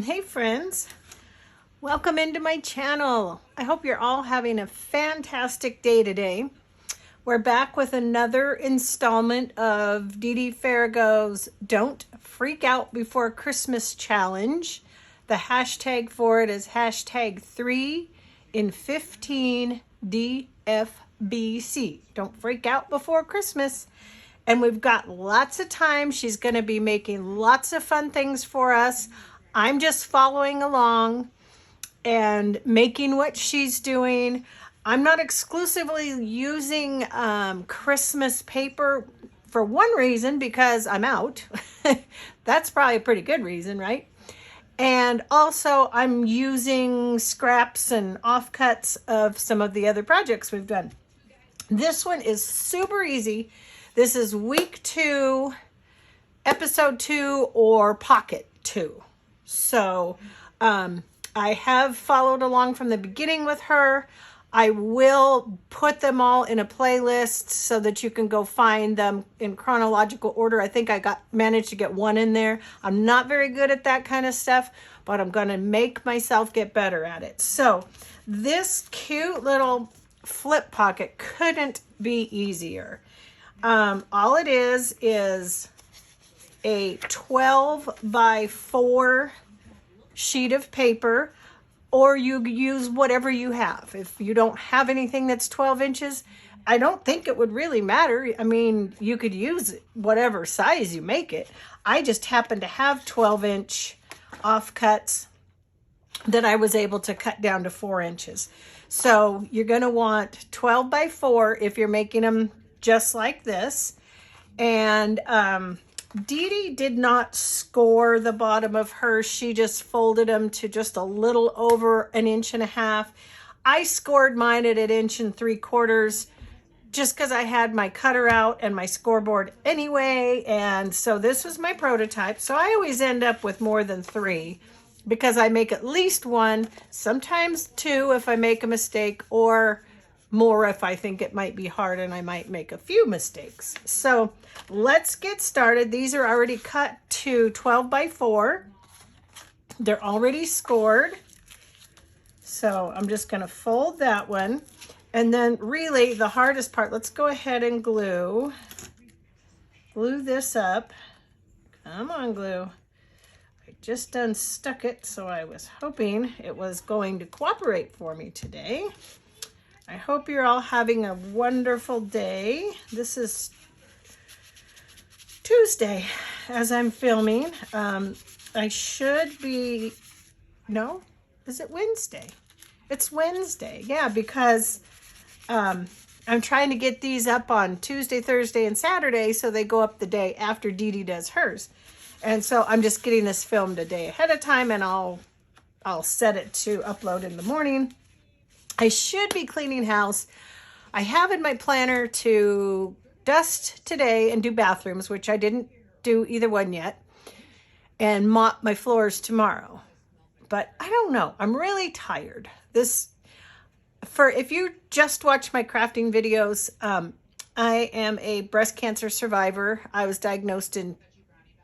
Hey friends, welcome into my channel. I hope you're all having a fantastic day today. We're back with another installment of Dee Dee Farago's Don't Freak Out Before Christmas Challenge. The hashtag for it is hashtag 3 in 15 DFBC. Don't freak out before Christmas. And we've got lots of time. She's going to be making lots of fun things for us. I'm just following along and making what she's doing. I'm not exclusively using Christmas paper for one reason, because I'm out. That's probably a pretty good reason, right? And also I'm using scraps and offcuts of some of the other projects we've done. This one is super easy. This is week 2, episode 2, or pocket 2. So I have followed along from the beginning with her. I will put them all in a playlist so that you can go find them in chronological order. I think I managed to get one in there. I'm not very good at that kind of stuff, but I'm going to make myself get better at it. So this cute little flip pocket couldn't be easier. All it is a 12 by 4 sheet of paper, or you use whatever you have. If you don't have anything that's 12 inches, I don't think it would really matter. I mean, you could use whatever size you make it. I just happen to have 12-inch offcuts that I was able to cut down to 4 inches. So you're going to want 12 by 4 if you're making them just like this. And Dee Dee did not score the bottom of hers. She just folded them to just a little over 1.5 inches. I scored mine at 1 3/4 just because I had my cutter out and my scoreboard anyway. And so this was my prototype. So I always end up with more than 3 because I make at least 1, sometimes 2 if I make a mistake, or more if I think it might be hard and I might make a few mistakes. So let's get started. These are already cut to 12 by 4. They're already scored. So I'm just going to fold that one. And then really the hardest part, let's go ahead and glue this up. Come on, glue. I just unstuck it, so I was hoping it was going to cooperate for me today. I hope you're all having a wonderful day. This is Tuesday as I'm filming. I should be, no, is it Wednesday? It's Wednesday, yeah, because I'm trying to get these up on Tuesday, Thursday, and Saturday, so they go up the day after Dee Dee does hers. And so I'm just getting this filmed a day ahead of time, and I'll set it to upload in the morning. I should be cleaning house. I have in my planner to dust today and do bathrooms, which I didn't do either one yet, and mop my floors tomorrow. But I don't know. I'm really tired. If you just watch my crafting videos, I am a breast cancer survivor. I was diagnosed in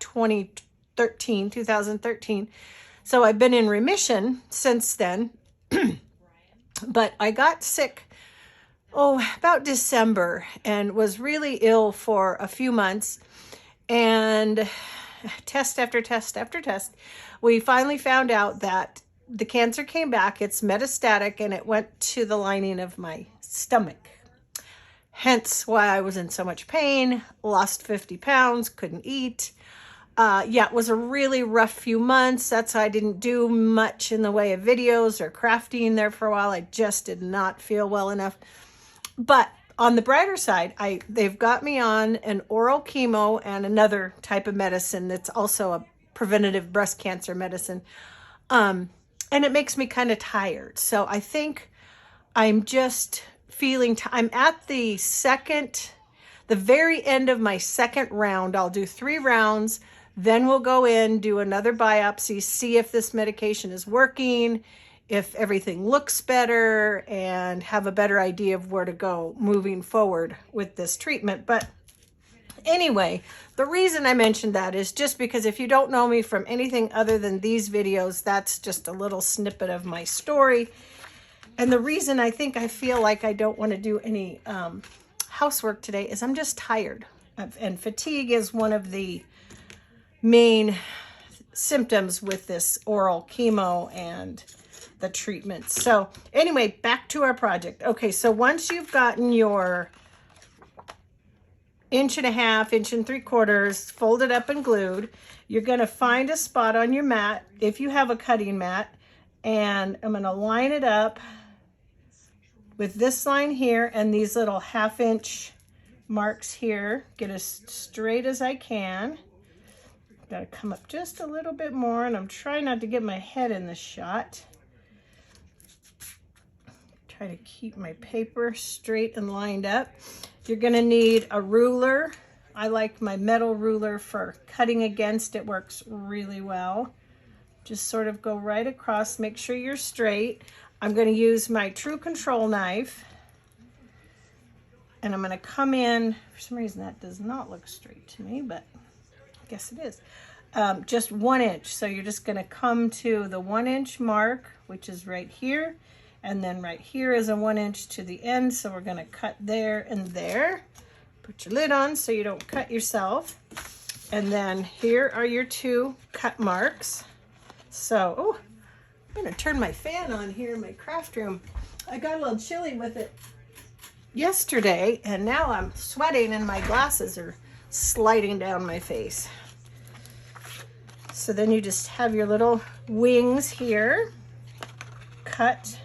2013. So I've been in remission since then. But I got sick, about December, and was really ill for a few months. And test after test after test, we finally found out that the cancer came back. It's metastatic, and it went to the lining of my stomach. Hence why I was in so much pain, lost 50 pounds, couldn't eat. Yeah, it was a really rough few months. That's why I didn't do much in the way of videos or crafting there for a while. I just did not feel well enough. But on the brighter side, they've got me on an oral chemo and another type of medicine that's also a preventative breast cancer medicine. And it makes me kind of tired. So I think I'm just feeling, I'm at the very end of my second round. I'll do 3 rounds. Then we'll go in, do another biopsy, see if this medication is working, if everything looks better, and have a better idea of where to go moving forward with this treatment. But Anyway, the reason I mentioned that is just because if you don't know me from anything other than these videos, that's just a little snippet of my story. And the reason I think I feel like I don't want to do any housework today is I'm just tired. And fatigue is one of the main symptoms with this oral chemo and the treatment. So anyway, back to our project. Okay, so once you've gotten your 1.5 inches, 1 3/4 inches folded up and glued, you're going to find a spot on your mat, if you have a cutting mat, and I'm going to line it up with this line here and these little 1/2 inch marks here. Get as straight as I can. Got to come up just a little bit more, and I'm trying not to get my head in the shot. Try to keep my paper straight and lined up. You're going to need a ruler. I like my metal ruler for cutting against. It works really well. Just sort of go right across. Make sure you're straight. I'm going to use my True Control knife. And I'm going to come in. For some reason that does not look straight to me, but I guess it is. Just 1 inch. So you're just going to come to the 1 inch mark, which is right here. And then right here is a 1 inch to the end. So we're going to cut there and there. Put your lid on so you don't cut yourself. And then here are your 2 cut marks. So, oh, I'm going to turn my fan on here in my craft room. I got a little chilly with it yesterday, and now I'm sweating and my glasses are sliding down my face. So then you just have your little wings here. Cut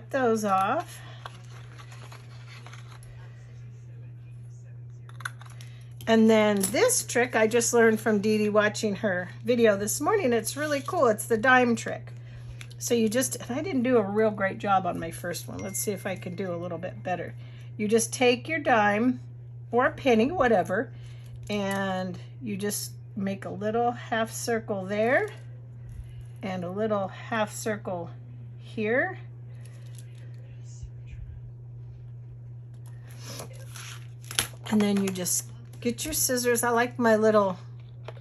those off. And then this trick I just learned from Dee Dee watching her video this morning. It's really cool. It's the dime trick. So you just, and I didn't do a real great job on my first one. Let's see if I can do a little bit better. You just take your dime or a penny, whatever, and you just make a little half circle there and a little half circle here. And then you just get your scissors. I like my little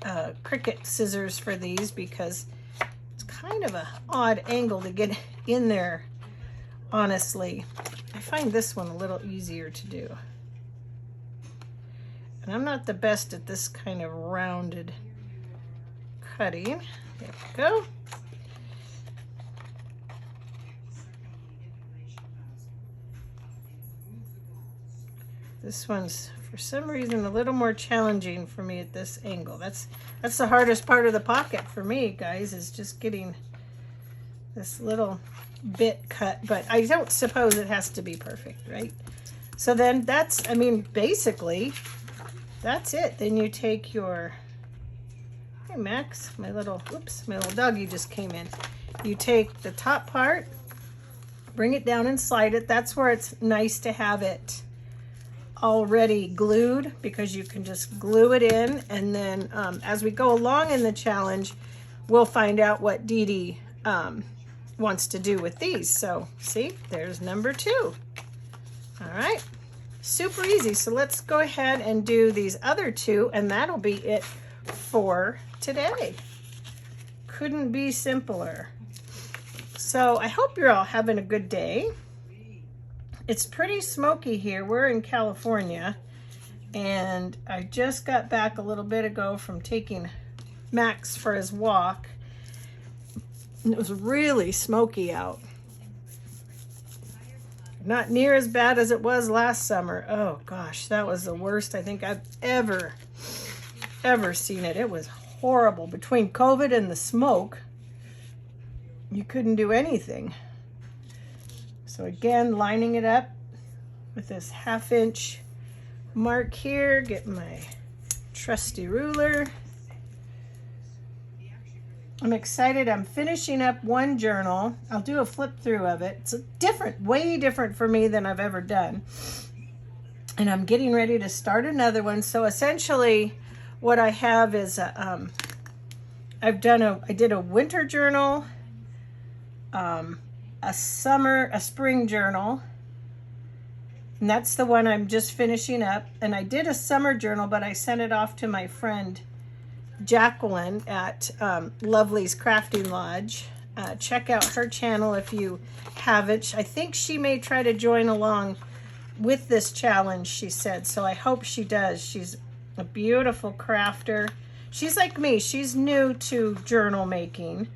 Cricut scissors for these because it's kind of an odd angle to get in there, honestly. I find this one a little easier to do. And I'm not the best at this kind of rounded cutting. There we go. This one's, for some reason, a little more challenging for me at this angle. That's the hardest part of the pocket for me, guys, is just getting this little bit cut. But I don't suppose it has to be perfect, right? So then that's, I mean, basically, that's it. Then you take your, hey, Max, my little, oops, my little doggy just came in. You take the top part, bring it down and slide it. That's where it's nice to have it already glued, because you can just glue it in, and then as we go along in the challenge, we'll find out what Dee Dee wants to do with these. So see, there's number 2. All right, super easy. So let's go ahead and do these other 2, and that'll be it for today. Couldn't be simpler. So I hope you're all having a good day. It's pretty smoky here. We're in California, and I just got back a little bit ago from taking Max for his walk. And it was really smoky out. Not near as bad as it was last summer. Oh gosh, that was the worst I think I've ever seen it. It was horrible. Between COVID and the smoke, you couldn't do anything. So again, lining it up with this 1/2 inch mark here. Get my trusty ruler. I'm excited. I'm finishing up one journal. I'll do a flip through of it. It's different, way different for me than I've ever done. And I'm getting ready to start another one. So essentially what I have is I did a winter journal, a spring journal, And that's the one I'm just finishing up. And I did a summer journal, but I sent it off to my friend Jacqueline at Lovely's Crafting Lodge. Check out her channel if you haven't. I think she may try to join along with this challenge, she said. So I hope she does. She's a beautiful crafter. She's like me. She's new to journal making.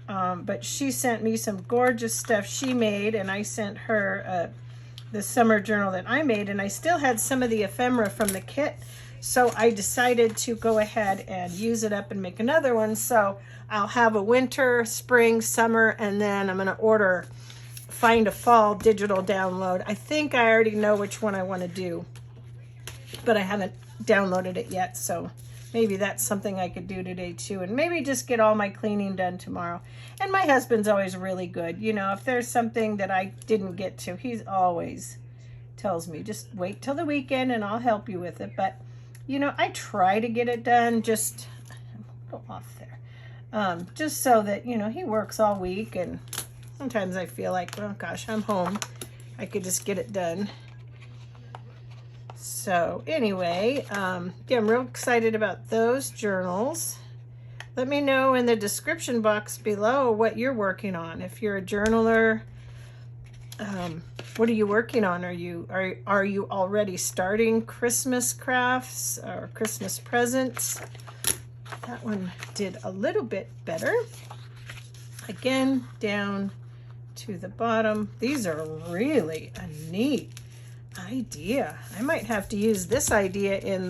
But she sent me some gorgeous stuff she made, and I sent her the summer journal that I made, and I still had some of the ephemera from the kit, so I decided to go ahead and use it up and make another one. So I'll have a winter, spring, summer, and then I'm going to find a fall digital download. I think I already know which one I want to do, but I haven't downloaded it yet, so maybe that's something I could do today too, and maybe just get all my cleaning done tomorrow. And my husband's always really good. You know, if there's something that I didn't get to, he's always tells me, just wait till the weekend and I'll help you with it. But, you know, I try to get it done, just go off there. Just so that, you know, he works all week, and sometimes I feel like, oh gosh, I'm home. I could just get it done. So anyway, yeah, I'm real excited about those journals. Let me know in the description box below what you're working on. If you're a journaler, what are you working on? Are you already starting Christmas crafts or Christmas presents? That one did a little bit better. Again, down to the bottom. These are really a neat idea. I might have to use this idea in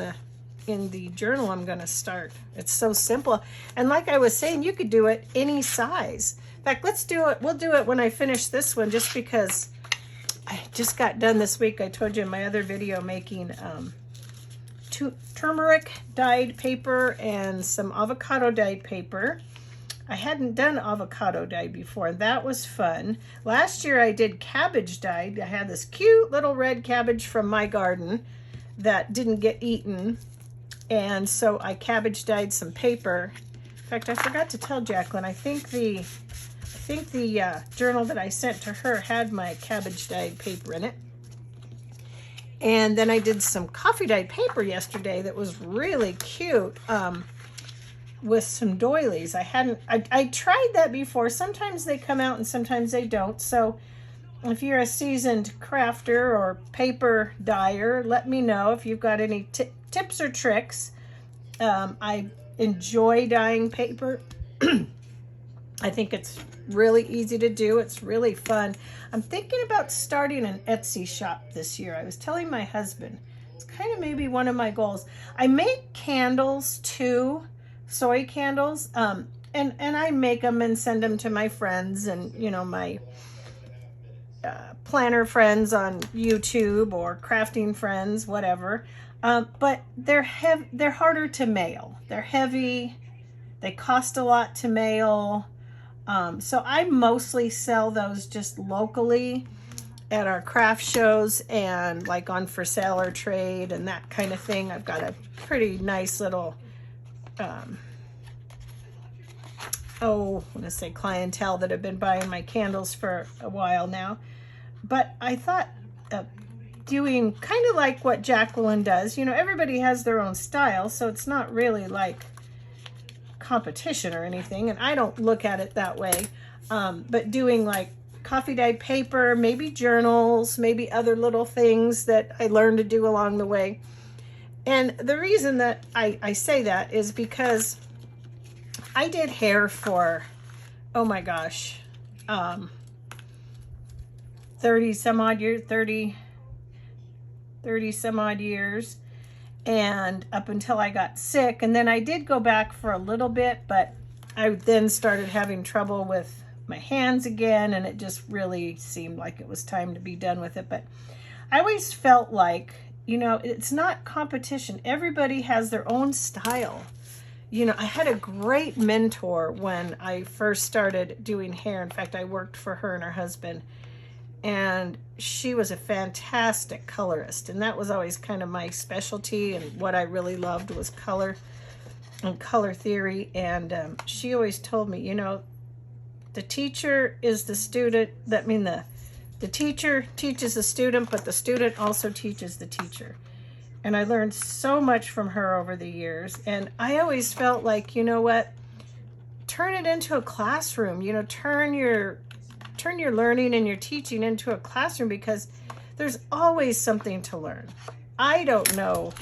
the journal I'm going to start. It's so simple, and like I was saying, you could do it any size. In fact, let's do it. We'll do it when I finish this one, just because I just got done this week. I told you in my other video making turmeric dyed paper and some avocado dyed paper. I hadn't done avocado dye before, and that was fun. Last year I did cabbage dyed. I had this cute little red cabbage from my garden that didn't get eaten, and so I cabbage dyed some paper. In fact, I forgot to tell Jacqueline, I think the journal that I sent to her had my cabbage dyed paper in it. And then I did some coffee dyed paper yesterday that was really cute. With some doilies. I tried that before. Sometimes they come out and sometimes they don't. So if you're a seasoned crafter or paper dyer, let me know if you've got any tips or tricks. I enjoy dyeing paper. I think it's really easy to do. It's really fun. I'm thinking about starting an Etsy shop this year. I was telling my husband, it's kind of maybe one of my goals. I make candles too, soy candles, and I make them and send them to my friends and, you know, my planner friends on YouTube or crafting friends, whatever. But they're harder to mail. They're heavy. They cost a lot to mail. So I mostly sell those just locally at our craft shows and like on for sale or trade and that kind of thing. I've got a pretty nice little I'm gonna say clientele that have been buying my candles for a while now. But I thought doing kind of like what Jacqueline does, you know, everybody has their own style, so it's not really like competition or anything, and I don't look at it that way. But doing like coffee dyed paper, maybe journals, maybe other little things that I learned to do along the way. And the reason that I say that is because I did hair for, oh my gosh, 30 some odd years, and up until I got sick. And then I did go back for a little bit, but I then started having trouble with my hands again, and it just really seemed like it was time to be done with it. But I always felt like, you know, it's not competition. Everybody has their own style. You know, I had a great mentor when I first started doing hair. In fact, I worked for her and her husband, and she was a fantastic colorist, and that was always kind of my specialty, and what I really loved was color and color theory. And she always told me, you know, the teacher is the student, the The teacher teaches the student, but the student also teaches the teacher. And I learned so much from her over the years. And I always felt like, you know what? Turn it into a classroom. You know, turn your learning and your teaching into a classroom, because there's always something to learn. I don't know,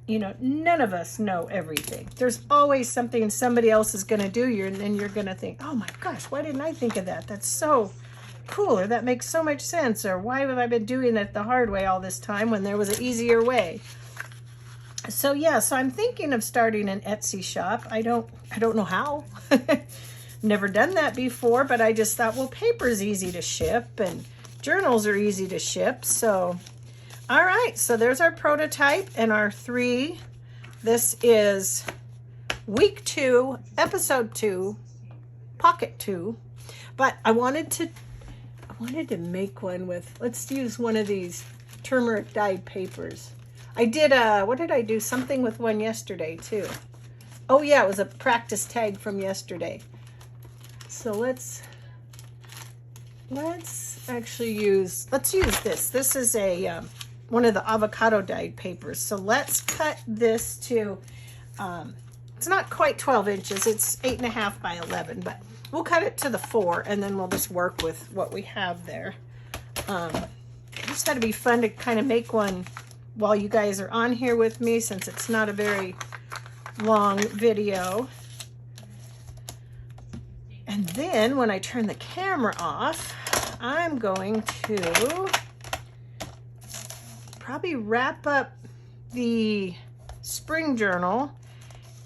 you know, none of us know everything. There's always something somebody else is going to do, and then you're going to think, oh my gosh, why didn't I think of that? That's so cool, or that makes so much sense, or why have I been doing it the hard way all this time when there was an easier way? So yeah, so I'm thinking of starting an Etsy shop. I don't know how. Never done that before, but I just thought, well, paper's easy to ship and journals are easy to ship. So all right, so there's our prototype and our 3. This is week 2, episode 2, pocket 2. But I wanted to make one with, let's use one of these turmeric dyed papers. I did what did I do? Something with one yesterday too. Oh yeah, it was a practice tag from yesterday. So let's actually use this. This is a one of the avocado dyed papers. So let's cut this to, it's not quite 12 inches. It's 8.5 by 11, but we'll cut it to the 4, and then we'll just work with what we have there. Just thought it'd be fun to kind of make one while you guys are on here with me, since it's not a very long video. And then when I turn the camera off, I'm going to probably wrap up the spring journal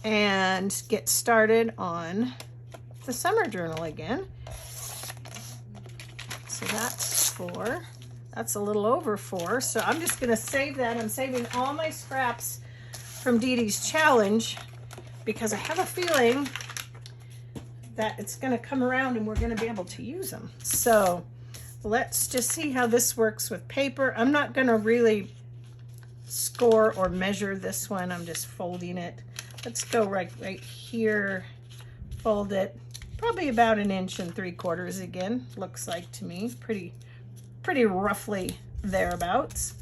and get started on the summer journal again. So that's 4. That's a little over 4. So I'm just going to save that. I'm saving all my scraps from Dee Dee's challenge, because I have a feeling that it's going to come around and we're going to be able to use them. So let's just see how this works with paper. I'm not going to really score or measure this one. I'm just folding it. Let's go right here, fold it, probably about 1.75 inches again, looks like to me, pretty roughly thereabouts.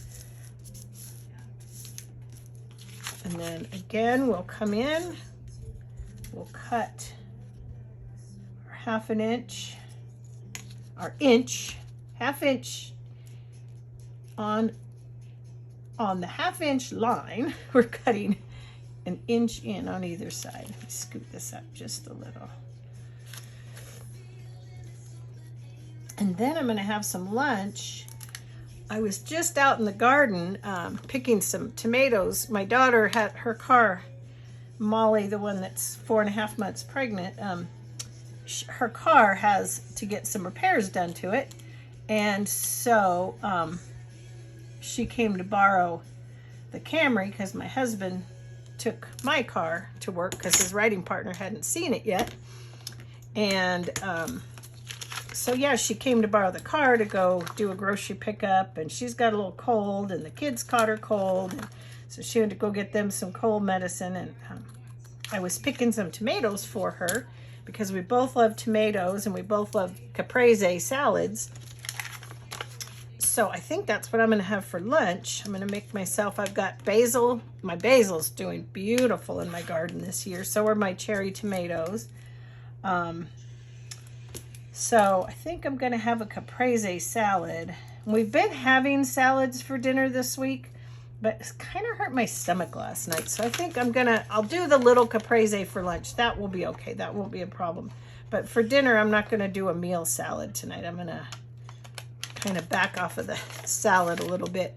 And then again, we'll come in, we'll cut our 1/2 inch, our inch, 1/2 inch on the 1/2 inch line. We're cutting 1 inch in on either side. Let me scoot this up just a little. And then I'm going to have some lunch. I was just out in the garden picking some tomatoes. My daughter had her car, Molly, the one that's 4.5 months pregnant, her car has to get some repairs done to it. And so she came to borrow the Camry because my husband took my car to work because his riding partner hadn't seen it yet. And so yeah, she came to borrow the car to go do a grocery pickup, and she's got a little cold, and the kids caught her cold, and so she went to go get them some cold medicine. And I was picking some tomatoes for her because we both love tomatoes and we both love caprese salads. So I think that's what I'm going to have for lunch. I'm going to make myself, I've got basil. My basil's doing beautiful in my garden this year. So are my cherry tomatoes. So I think I'm going to have a caprese salad. We've been having salads for dinner this week, but it kind of hurt my stomach last night. So I think I'll do the little caprese for lunch. That will be okay. That won't be a problem. But for dinner, I'm not going to do a meal salad tonight. I'm going to kind of back off of the salad a little bit.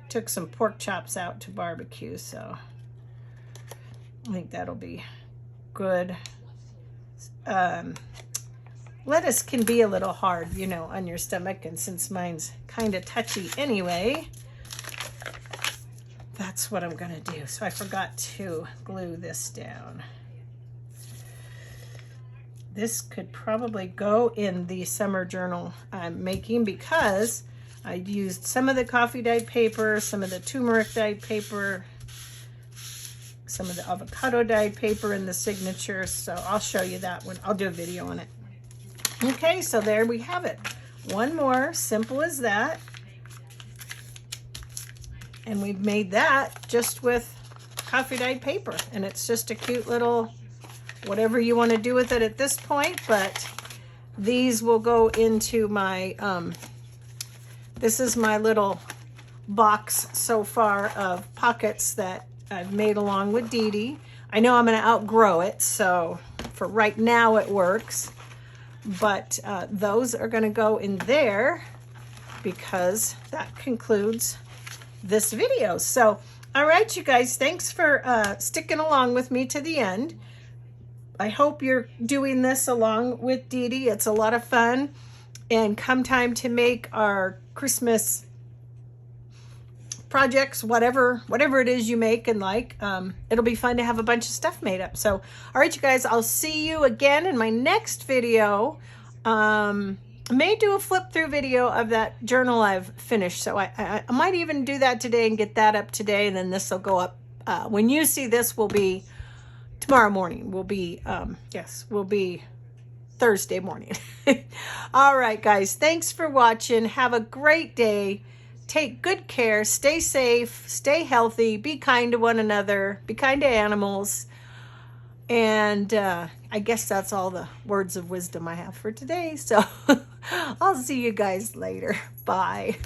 Took some pork chops out to barbecue, so I think that'll be good. Lettuce can be a little hard, you know, on your stomach, and since mine's kind of touchy anyway, that's what I'm gonna do. So I forgot to glue this down. This could probably go in the summer journal I'm making because I used some of the coffee dyed paper, some of the turmeric dyed paper, some of the avocado dyed paper in the signature. So I'll show you that one. I'll do a video on it. Okay, so there we have it. One more, simple as that. And we've made that just with coffee dyed paper. And it's just a cute little, whatever you want to do with it at this point. But these will go into my, this is my little box so far of pockets that I've made along with Dee Dee. I know I'm going to outgrow it, so for right now it works. But those are going to go in there because that concludes this video. So, all right, you guys, thanks for sticking along with me to the end. I hope you're doing this along with Dee Dee. It's a lot of fun. And come time to make our Christmas projects, whatever it is you make and like, it'll be fun to have a bunch of stuff made up. So, all right, you guys, I'll see you again in my next video. I may do a flip through video of that journal I've finished. So I might even do that today and get that up today. And then this will go up. When you see this will be tomorrow morning. Will be, will be Thursday morning. All right, guys, thanks for watching. Have a great day. Take good care. Stay safe. Stay healthy. Be kind to one another. Be kind to animals. And I guess that's all the words of wisdom I have for today. So I'll see you guys later. Bye.